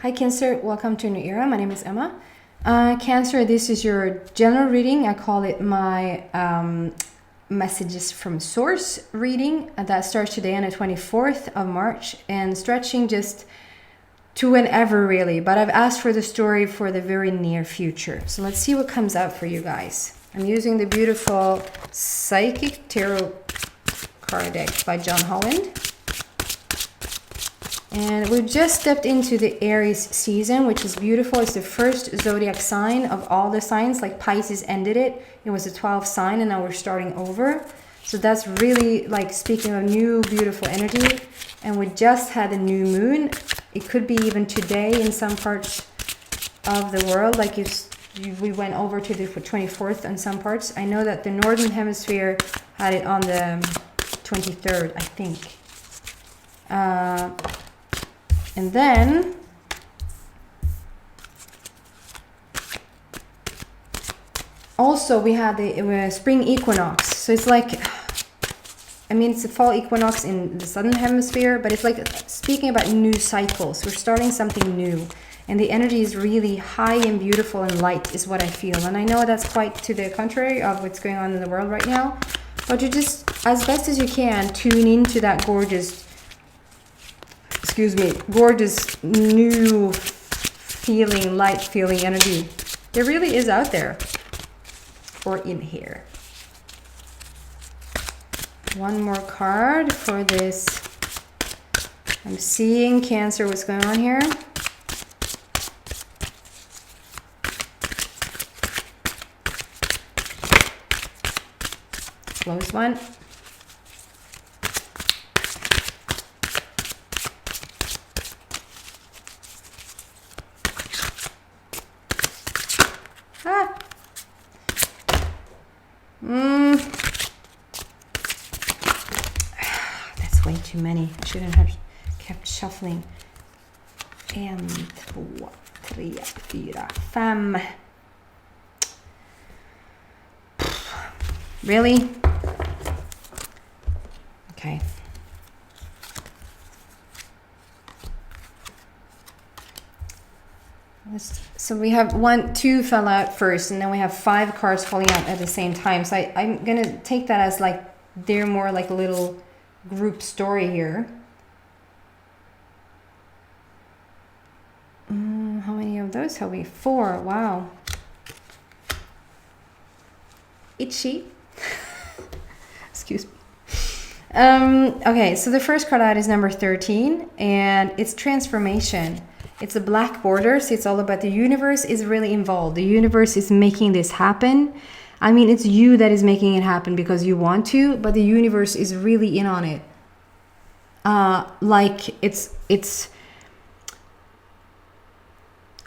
Hi Cancer, welcome to a new era. My name is Emma. Cancer, this is your general reading. I call it my messages from source reading. That starts today on the 24th of March and stretching just to whenever really. But I've asked for the story for the very near future. So let's see what comes out for you guys. I'm using the beautiful Psychic Tarot card deck by John Holland. And we've just stepped into the Aries season, which is beautiful. It's the first zodiac sign of all the signs. Like Pisces ended it. It was a 12th sign and now we're starting over. So that's really like speaking of new beautiful energy. And we just had a new moon. It could be even today in some parts of the world. Like we went over to the 24th in some parts. I know that the Northern Hemisphere had it on the 23rd, I think. And then also we had the spring equinox. So it's like, I mean, it's a fall equinox in the southern hemisphere, but it's like speaking about new cycles. We're starting something new. And the energy is really high and beautiful and light is what I feel. And I know that's quite to the contrary of what's going on in the world right now. But you just, as best as you can, tune into that gorgeous new feeling, light feeling energy. It really is out there or in here. One more card for this. I'm seeing Cancer, what's going on here? Close one. That's way too many. I shouldn't have kept shuffling. 1, 2, 3, 4, 5. Really? Okay. So we have 1, 2 fell out first, and then we have 5 cards falling out at the same time. So I'm gonna take that as like they're more like a little group story here. How many of those have we? 4. Wow. Itchy. Excuse me. Okay, so the first card out is number 13, and it's transformation. It's a black border, so it's all about the universe is really involved. The universe is making this happen. I mean, it's you that is making it happen because you want to, but the universe is really in on it. Like it's.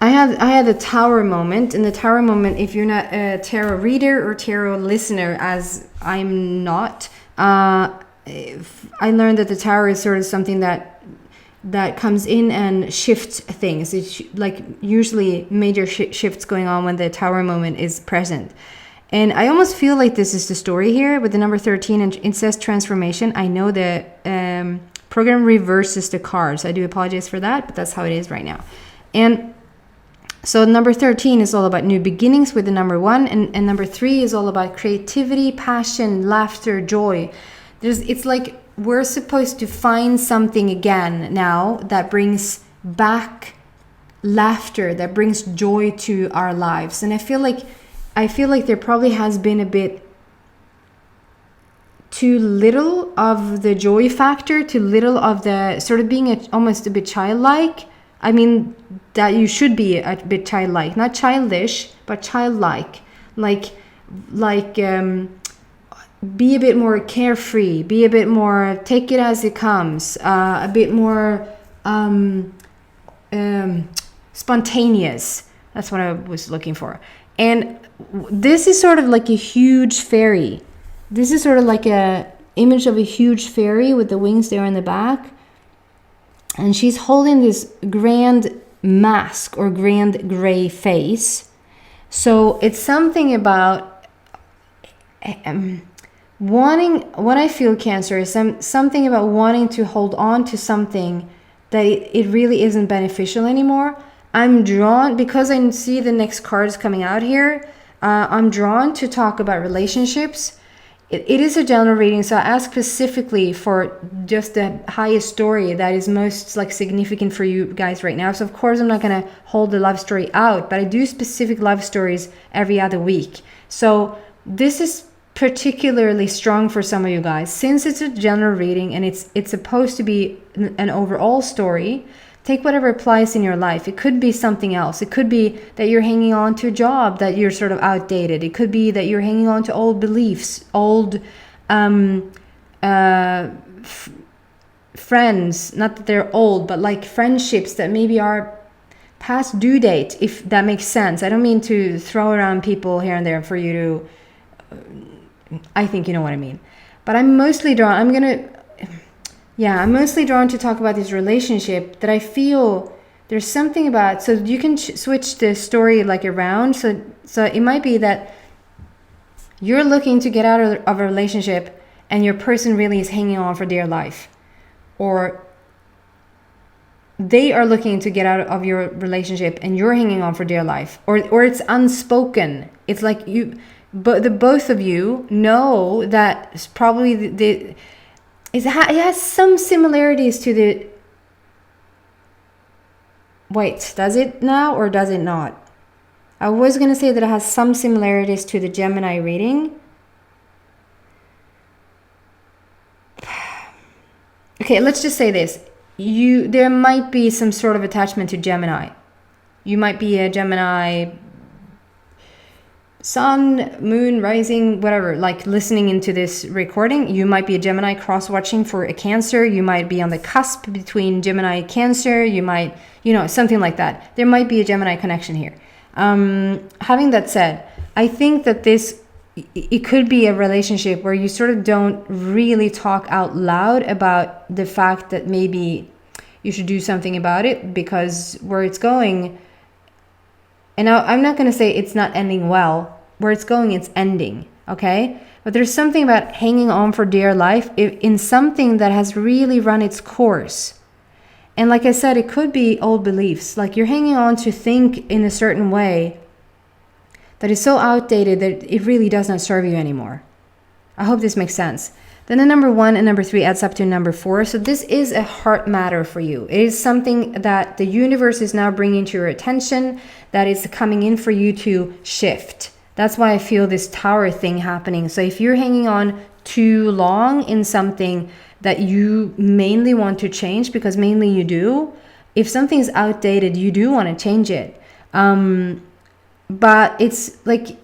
I had a Tower moment, and the Tower moment, if you're not a tarot reader or tarot listener, as I'm not, I learned that the Tower is sort of something that comes in and shifts things. It's like usually major shifts going on when the Tower moment is present. And I almost feel like this is the story here with the number 13, and it says transformation. I know the program reverses the cards. I do apologize for that, but that's how it is right now. And so number 13 is all about new beginnings with the number 1, and number 3 is all about creativity, passion, laughter, joy. It's like we're supposed to find something again now that brings back laughter, that brings joy to our lives. And I feel like there probably has been a bit too little of the joy factor, too little of the sort of being almost a bit childlike. I mean, that you should be a bit childlike, not childish, but childlike. Like be a bit more carefree, be a bit more take it as it comes, a bit more spontaneous. That's what I was looking for. And this is sort of like a huge fairy. This is sort of like a image of a huge fairy with the wings there in the back. And she's holding this grand mask or grand gray face. So it's something about wanting, what I feel, Cancer, is something about wanting to hold on to something that it really isn't beneficial anymore. I'm drawn, because I see the next cards coming out here, I'm drawn to talk about relationships. It is a general reading, so I ask specifically for just the highest story that is most like significant for you guys right now. So of course I'm not going to hold the love story out, but I do specific love stories every other week. So this is particularly strong for some of you guys, since it's a general reading and it's supposed to be an overall story. Take whatever applies in your life. It could be something else. It could be that you're hanging on to a job that you're sort of outdated. It could be that you're hanging on to old beliefs, old friends. Not that they're old, but like friendships that maybe are past due date, if that makes sense. I don't mean to throw around people here and there for you to... I think you know what I mean. But I'm mostly drawn... I'm mostly drawn to talk about this relationship that I feel there's something about. So you can switch the story like around. So it might be that you're looking to get out of a relationship and your person really is hanging on for dear life. Or they are looking to get out of your relationship and you're hanging on for dear life. Or it's unspoken. It's like but the both of you know that it's probably it has some similarities to the... Wait, does it now or does it not? I was going to say that it has some similarities to the Gemini reading. Okay, let's just say this. There might be some sort of attachment to Gemini. You might be a Gemini sun, moon, rising, whatever, like listening into this recording. You might be a Gemini cross-watching for a Cancer. You might be on the cusp between Gemini and Cancer. You might, something like that. There might be a Gemini connection here. Having that said, I think that it could be a relationship where you sort of don't really talk out loud about the fact that maybe you should do something about it, because where it's going... And now, I'm not going to say it's not ending well. Where it's going, it's ending, okay? But there's something about hanging on for dear life in something that has really run its course. And like I said, it could be old beliefs. Like you're hanging on to think in a certain way that is so outdated that it really does not serve you anymore. I hope this makes sense. Then the number 1 and number 3 adds up to number 4. So this is a heart matter for you. It is something that the universe is now bringing to your attention, that is coming in for you to shift. That's why I feel this tower thing happening. So if you're hanging on too long in something that you mainly want to change, because mainly you do, if something's outdated, you do want to change it. But it's like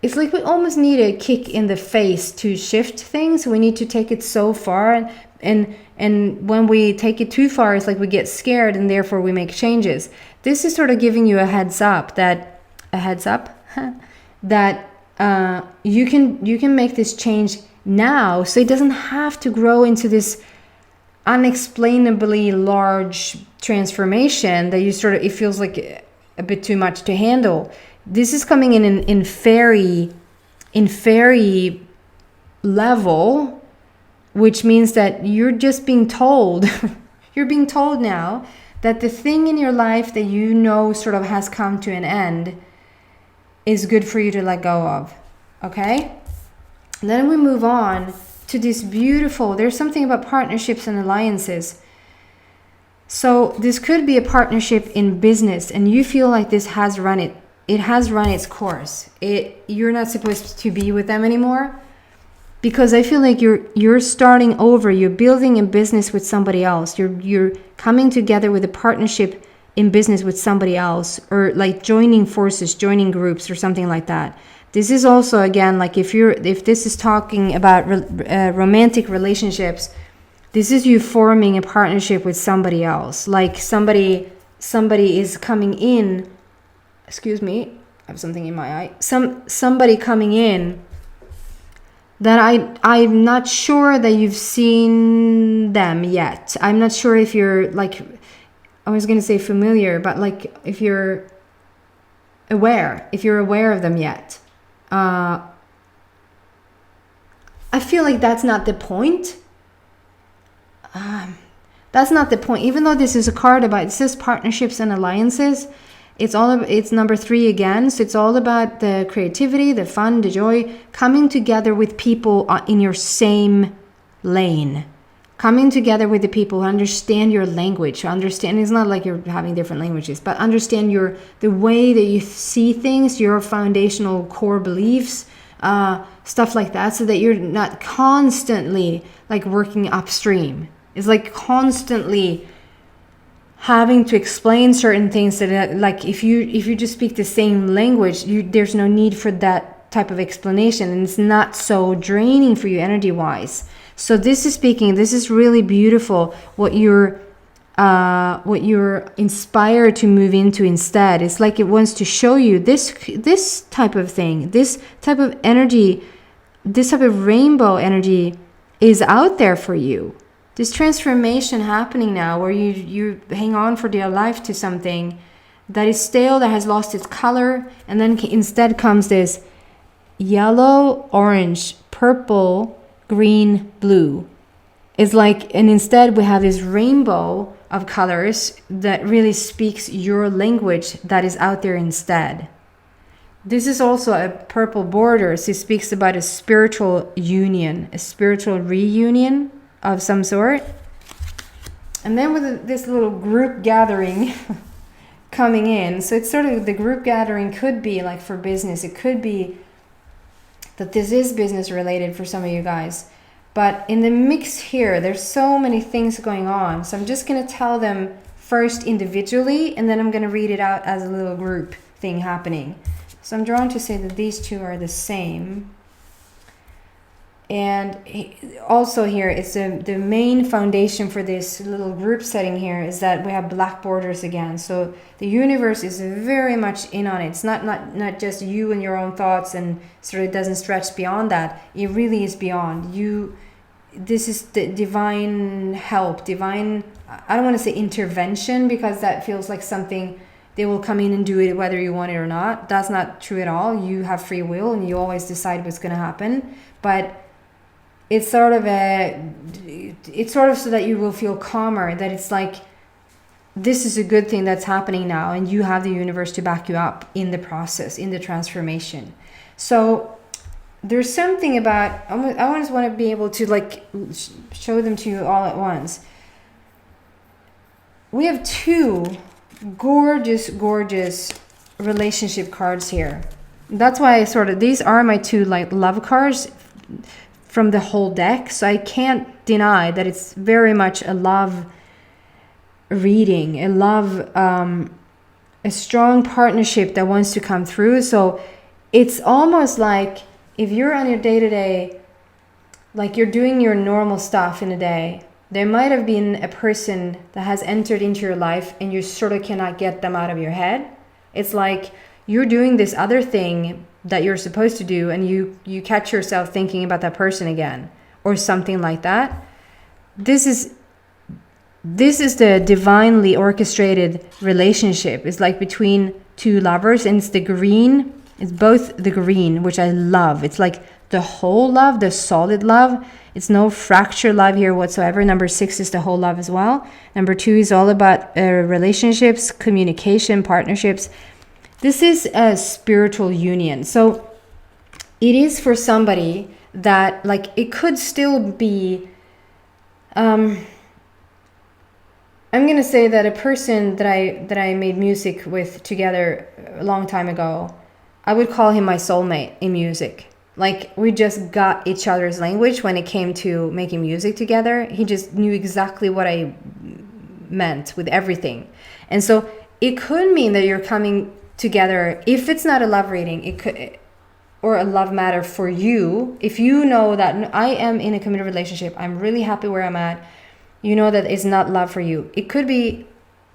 we almost need a kick in the face to shift things. We need to take it so far, and when we take it too far, it's like we get scared and therefore we make changes. This is sort of giving you a heads up that you can make this change now, so it doesn't have to grow into this unexplainably large transformation that it feels like a bit too much to handle. This is coming in fairy level, which means that you're just being told, you're being told now that the thing in your life that sort of has come to an end is good for you to let go of, okay? Then we move on to this beautiful, there's something about partnerships and alliances. So this could be a partnership in business and you feel like this has run its course. You're not supposed to be with them anymore, because I feel like you're starting over. You're building a business with somebody else. You're coming together with a partnership in business with somebody else, or like joining forces, joining groups or something like that. This is also, again, like if this is talking about romantic relationships, this is you forming a partnership with somebody else. Like somebody is coming in. Excuse me, I have something in my eye. Somebody coming in that I'm not sure that you've seen them yet. I'm not sure if you're like, I was going to say familiar, but like if you're aware of them yet. I feel like that's not the point. That's not the point. Even though this is a card about, it says partnerships and alliances, it's number 3 again. So it's all about the creativity, the fun, the joy, coming together with people in your same lane. Coming together with the people who understand your language. Understand, it's not like you're having different languages, but understand the way that you see things, your foundational core beliefs, stuff like that, so that you're not constantly like working upstream. It's like constantly having to explain certain things that, like, if you just speak the same language, there's no need for that type of explanation, and it's not so draining for you energy wise. So this is really beautiful what you're inspired to move into instead. It's like it wants to show you this type of thing, this type of energy, this type of rainbow energy is out there for you. This transformation happening now, where you hang on for dear life to something that is stale, that has lost its color, and then instead comes this yellow, orange, purple, green, blue. It's like, and instead we have this rainbow of colors that really speaks your language that is out there instead. This is also a purple border, so it speaks about a spiritual union, a spiritual reunion of some sort. And then with this little group gathering coming in, so it's sort of, the group gathering could be like for business. It could be that this is business related for some of you guys. But in the mix here, there's so many things going on. So I'm just going to tell them first individually, and then I'm going to read it out as a little group thing happening. So I'm drawn to say that these two are the same. And also here, it's the main foundation for this little group setting here is that we have black borders again. So the universe is very much in on it. It's not just you and your own thoughts, and sort of it doesn't stretch beyond that. It really is beyond you. This is the divine help, divine, I don't want to say intervention, because that feels like something they will come in and do it whether you want it or not. That's not true at all. You have free will and you always decide what's going to happen. But it's sort of so that you will feel calmer, that it's like, this is a good thing that's happening now, and you have the universe to back you up in the process, in the transformation. So there's something about, I just want to be able to like show them to you all at once. We have 2 gorgeous relationship cards here. That's why these are my 2 like love cards from the whole deck. So I can't deny that it's very much a love reading, a love, a strong partnership that wants to come through. So it's almost like if you're on your day-to-day, like you're doing your normal stuff in a day, there might have been a person that has entered into your life and you sort of cannot get them out of your head. It's like you're doing this other thing that you're supposed to do, and you catch yourself thinking about that person again, or something like that. This is the divinely orchestrated relationship. It's like between 2 lovers, and it's the green. It's both the green, which I love. It's like the whole love, the solid love. It's no fracture love here whatsoever. Number 6 is the whole love as well. Number 2 is all about relationships, communication, partnerships. This is a spiritual union. So it is for somebody that, like, it could still be, I'm going to say that a person that I made music with together a long time ago, I would call him my soulmate in music. Like, we just got each other's language when it came to making music together. He just knew exactly what I meant with everything. And so it could mean that you're coming together, if it's not a love reading, it could, or a love matter for you. If you know that I am in a committed relationship, I'm really happy where I'm at, you know that it's not love for you. It could be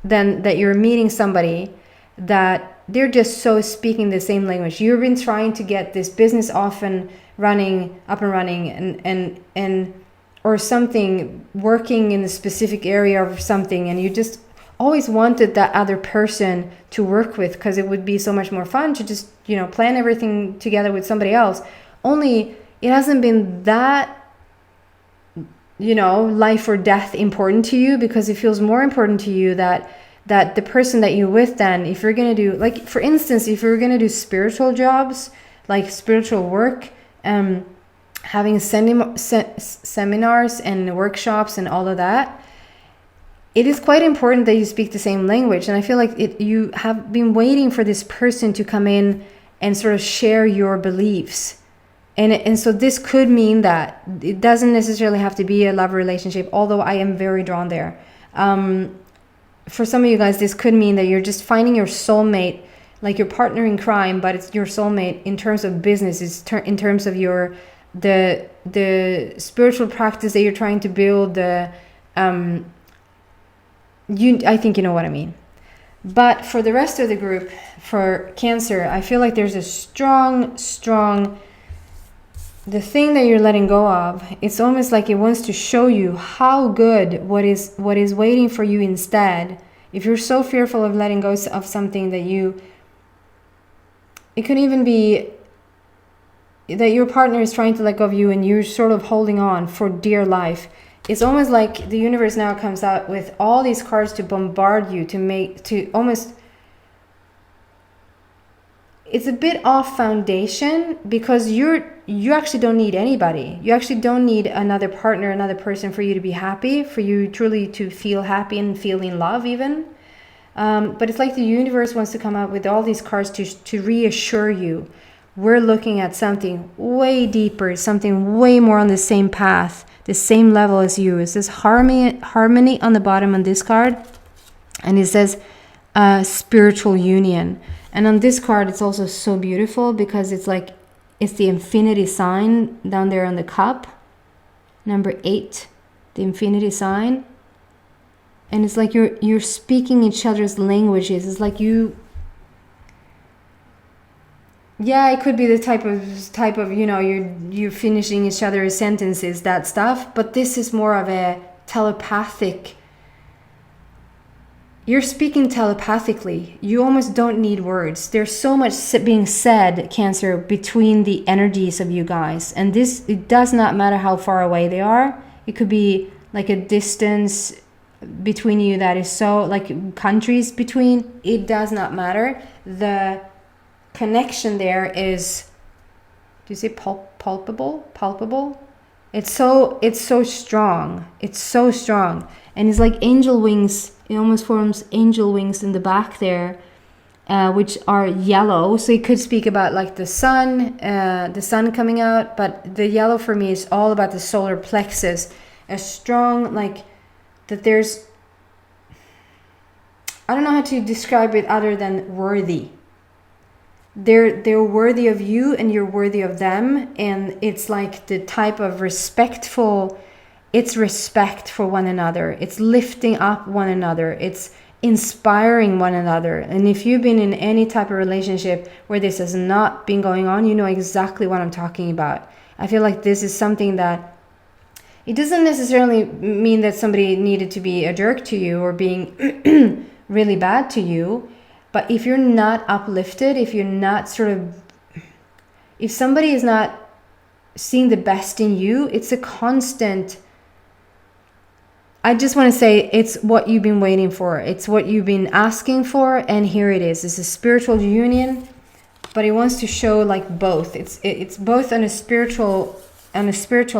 then that you're meeting somebody that they're just so speaking the same language. You've been trying to get this business up and running, and or something, working in a specific area or something, and you just always wanted that other person to work with, because it would be so much more fun to just, plan everything together with somebody else. Only it hasn't been that life or death important to you, because it feels more important to you that the person that you're with, then if you're going to do, like, for instance, if you're going to do spiritual jobs, like spiritual work, having seminars and workshops and all of that, it is quite important that you speak the same language. And I feel like you have been waiting for this person to come in and sort of share your beliefs. And so this could mean that it doesn't necessarily have to be a love relationship, although I am very drawn there. For some of you guys, this could mean that you're just finding your soulmate, like your partner in crime, but it's your soulmate in terms of business, in terms of the spiritual practice that you're trying to build. I think you know what I mean. But for the rest of the group, for Cancer, I feel like there's a strong, the thing that you're letting go of, it's almost like it wants to show you how good what is waiting for you instead. If you're so fearful of letting go of something that it could even be that your partner is trying to let go of you and you're sort of holding on for dear life. It's almost like the universe now comes out with all these cards to bombard you, it's a bit off foundation, because you actually don't need anybody. You actually don't need another partner, another person for you to be happy, for you truly to feel happy and feel in love even. But it's like the universe wants to come out with all these cards to reassure you. We're looking at something way deeper, something way more on the same path, the same level as you. It says harmony on the bottom on this card. And it says spiritual union. And on this card, it's also so beautiful because it's the infinity sign down there on the cup. Number 8, the infinity sign. And it's like you're speaking each other's languages. It's like it could be the type of you're finishing each other's sentences, that stuff. But this is more of a telepathic. You're speaking telepathically. You almost don't need words. There's so much being said, Cancer, between the energies of you guys. And it does not matter how far away they are. It could be like a distance between you that is so, like countries between. It does not matter. The connection there is, do you say palpable? It's so strong. It's so strong. And it's like angel wings. It almost forms angel wings in the back there, which are yellow. So it could speak about like the sun coming out. But the yellow for me is all about the solar plexus. A strong, like, that there's, I don't know how to describe it other than worthy. They're worthy of you and you're worthy of them. And it's like the type of respectful, it's respect for one another. It's lifting up one another. It's inspiring one another. And if you've been in any type of relationship where this has not been going on, you know exactly what I'm talking about. I feel like this is something that, it doesn't necessarily mean that somebody needed to be a jerk to you or being really bad to you. But if you're not uplifted, if you're not if somebody is not seeing the best in you, it's a constant, I just want to say it's what you've been waiting for. It's what you've been asking for. And here it is. It's a spiritual union, but it wants to show like both. It's both on a spiritual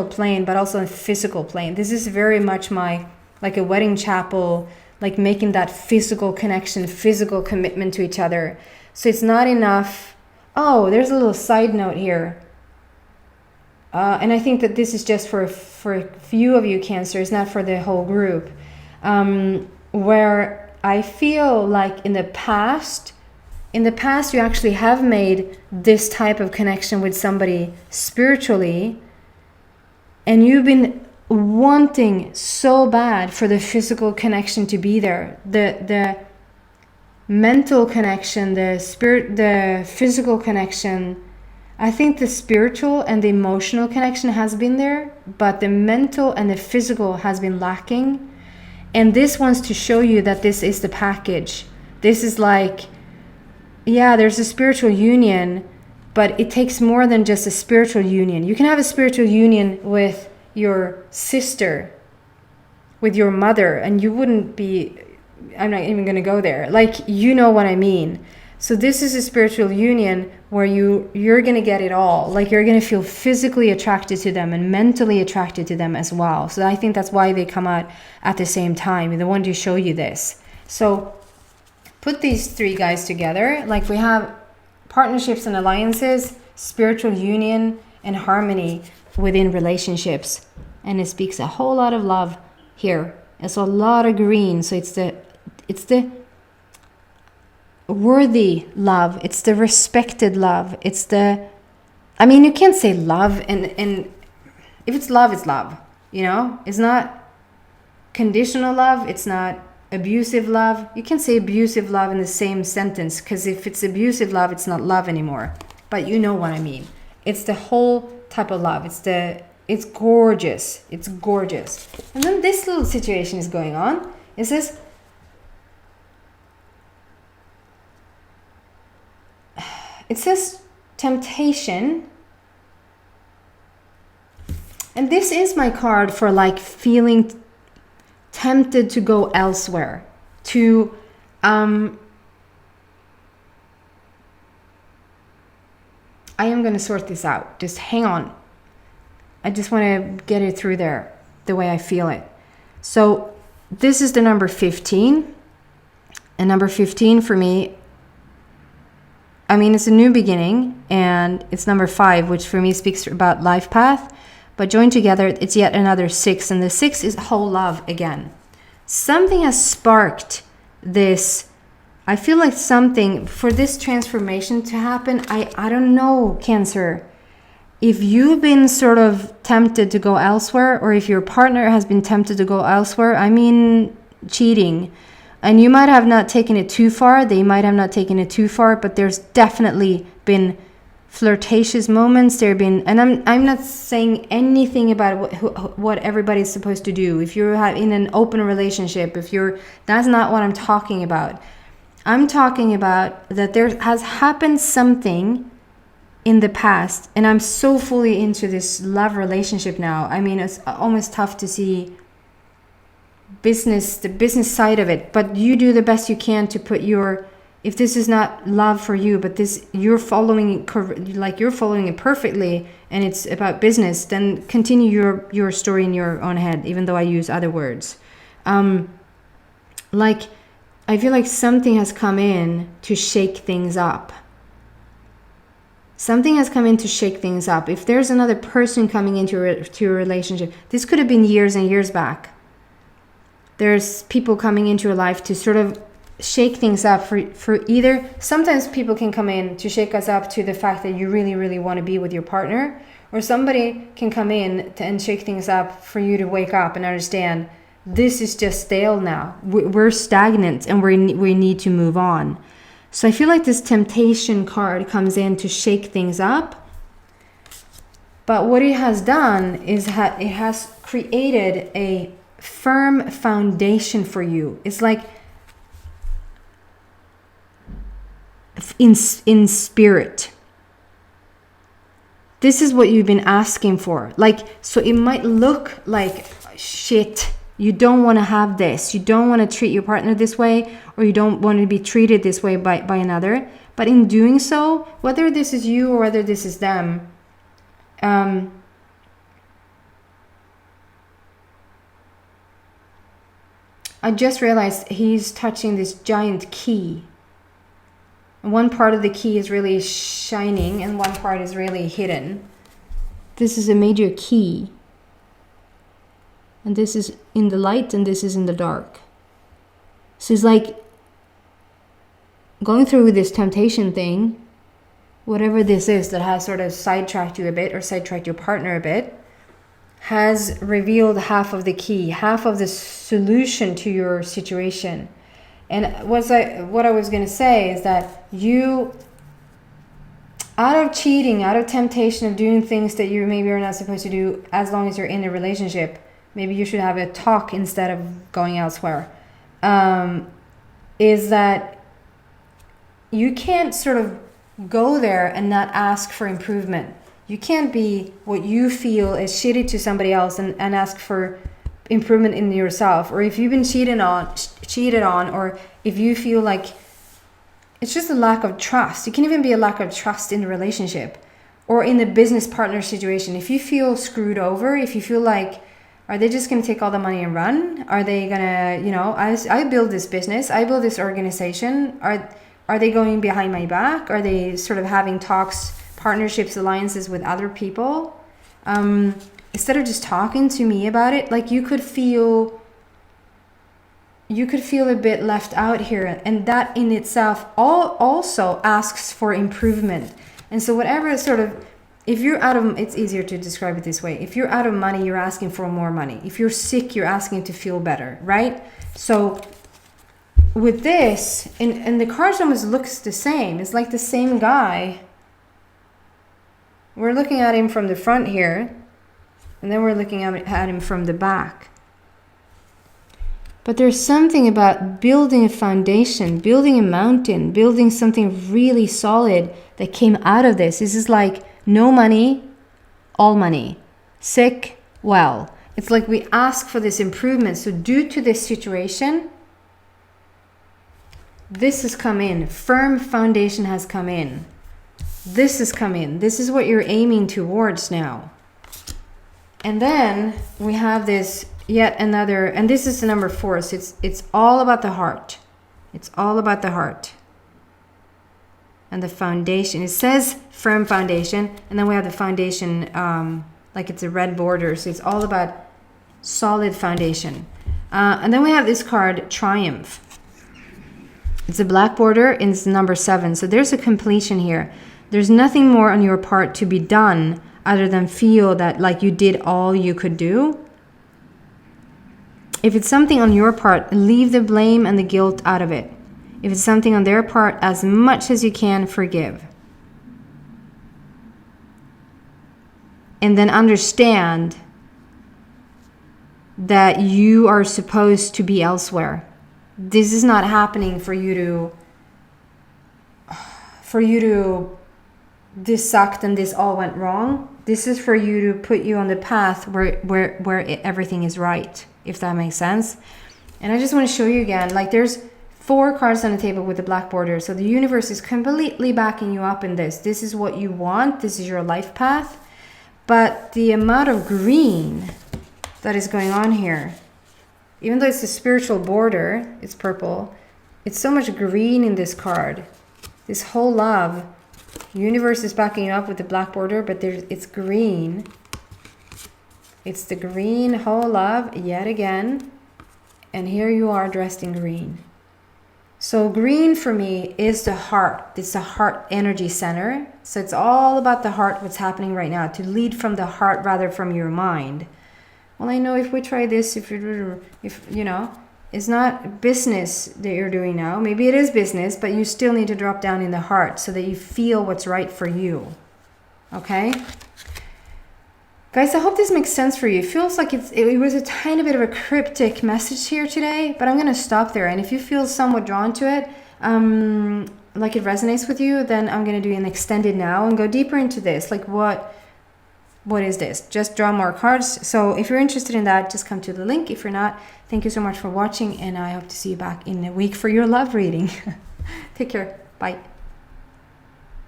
plane, but also on a physical plane. This is very much like a wedding chapel, like making that physical connection, physical commitment to each other. So it's not enough. Oh, there's a little side note here. And I think that this is just for a few of you, Cancer. It's not for the whole group. Where I feel like in the past you actually have made this type of connection with somebody spiritually, and you've been wanting so bad for the physical connection to be there. The mental connection, the physical connection. I think the spiritual and the emotional connection has been there, but the mental and the physical has been lacking. And this wants to show you that this is the package. This is like, yeah, there's a spiritual union, but it takes more than just a spiritual union. You can have a spiritual union with, your sister with your mother, and you wouldn't be, I'm not even going to go there. Like, you know what I mean. So this is a spiritual union where you're going to get it all. Like, you're going to feel physically attracted to them and mentally attracted to them as well. So I think that's why they come out at the same time. They want to show you this. So put these three guys together. Like, we have partnerships and alliances, spiritual union, and harmony within relationships. And it speaks a whole lot of love here. It's a lot of green. So it's the worthy love, it's the respected love, it's the, I mean, you can't say love and if it's love, it's love, you know. It's not conditional love, it's not abusive love. You can say abusive love in the same sentence, because if it's abusive love, it's not love anymore. But you know what I mean. It's the whole type of love. It's gorgeous. It's gorgeous. And then this little situation is going on. It says, temptation. And this is my card for like feeling tempted to go elsewhere, to I am going to sort this out. Just hang on. I just want to get it through there the way I feel it. So this is the number 15. And number 15 for me, I mean, it's a new beginning, and it's number 5, which for me speaks about life path. But joined together, it's yet another 6, and the 6 is whole love again. Something has sparked this. I feel like something, for this transformation to happen, I don't know, Cancer. If you've been sort of tempted to go elsewhere, or if your partner has been tempted to go elsewhere, I mean, cheating. And you might have not taken it too far. They might have not taken it too far, but there's definitely been flirtatious moments. There have been, and I'm not saying anything about what everybody's supposed to do. If you're in an open relationship, that's not what I'm talking about. I'm talking about that there has happened something in the past, and I'm so fully into this love relationship now. I mean, it's almost tough to see the business side of it, but you do the best you can to put if this is not love for you, but you're following it perfectly, and it's about business, then continue your story in your own head, even though I use other words. Like, I feel like something has come in to shake things up. Something has come in to shake things up. If there's another person coming into your relationship, this could have been years and years back. There's people coming into your life to sort of shake things up for either. Sometimes people can come in to shake us up to the fact that you really, really want to be with your partner, or somebody can come in and shake things up for you to wake up and understand this is just stale now. We're stagnant and we need to move on. So I feel like this temptation card comes in to shake things up. But what it has done is it has created a firm foundation for you. It's like in spirit. This is what you've been asking for. Like, so it might look like shit. You don't want to have this. You don't want to treat your partner this way, or you don't want to be treated this way by another. But in doing so, whether this is you or whether this is them, I just realized he's touching this giant key. One part of the key is really shining and one part is really hidden. This is a major key. And this is in the light and this is in the dark. So it's like going through this temptation thing, whatever this is that has sort of sidetracked you a bit or sidetracked your partner a bit, has revealed half of the key, half of the solution to your situation. And what I was going to say is that you, out of cheating, out of temptation of doing things that you maybe are not supposed to do as long as you're in a relationship, maybe you should have a talk instead of going elsewhere, is that you can't sort of go there and not ask for improvement. You can't be what you feel is shitty to somebody else and ask for improvement in yourself. Or if you've been cheated on, or if you feel like it's just a lack of trust. It can even be a lack of trust in the relationship or in the business partner situation. If you feel screwed over, if you feel like, are they just going to take all the money and run? Are they going to, I build this business, I build this organization. Are they going behind my back? Are they sort of having talks, partnerships, alliances with other people? Instead of just talking to me about it, like you could feel a bit left out here. And that in itself also asks for improvement. And so whatever sort of, if you're out of, it's easier to describe it this way. If you're out of money, you're asking for more money. If you're sick, you're asking to feel better, right? So with this, and the cards almost looks the same. It's like the same guy. We're looking at him from the front here, and then we're looking at him from the back. But there's something about building a foundation, building a mountain, building something really solid that came out of this. This is like no money, all money. Sick, well. It's like we ask for this improvement. So due to this situation, this has come in. Firm foundation has come in. This has come in. This is what you're aiming towards now. And then we have this yet another, and this is the number 4. So it's all about the heart. It's all about the heart. And the foundation. It says firm foundation, and then we have the foundation like it's a red border. So it's all about solid foundation. And then we have this card, Triumph. It's a black border, and it's number 7. So there's a completion here. There's nothing more on your part to be done other than feel that like you did all you could do. If it's something on your part, leave the blame and the guilt out of it. If it's something on their part, as much as you can, forgive. And then understand that you are supposed to be elsewhere. This is not happening for you to this sucked and this all went wrong. This is for you to put you on the path where everything is right, if that makes sense. And I just want to show you again, like there's 4 cards on the table with the black border. So the universe is completely backing you up in this. This is what you want. This is your life path. But the amount of green that is going on here, even though it's a spiritual border, it's purple, it's so much green in this card. This whole love. Universe is backing you up with the black border, but it's green. It's the green whole love yet again. And here you are dressed in green. So green for me is the heart. It's the heart energy center. So it's all about the heart, what's happening right now, to lead from the heart rather from your mind. Well, I know if we try this, if it's not business that you're doing now. Maybe it is business, but you still need to drop down in the heart so that you feel what's right for you. Okay? Guys, I hope this makes sense for you. It feels like it was a tiny bit of a cryptic message here today, but I'm going to stop there. And if you feel somewhat drawn to it, like it resonates with you, then I'm going to do an extended now and go deeper into this. Like what is this? Just draw more cards. So if you're interested in that, just come to the link. If you're not, thank you so much for watching, and I hope to see you back in a week for your love reading. Take care. Bye.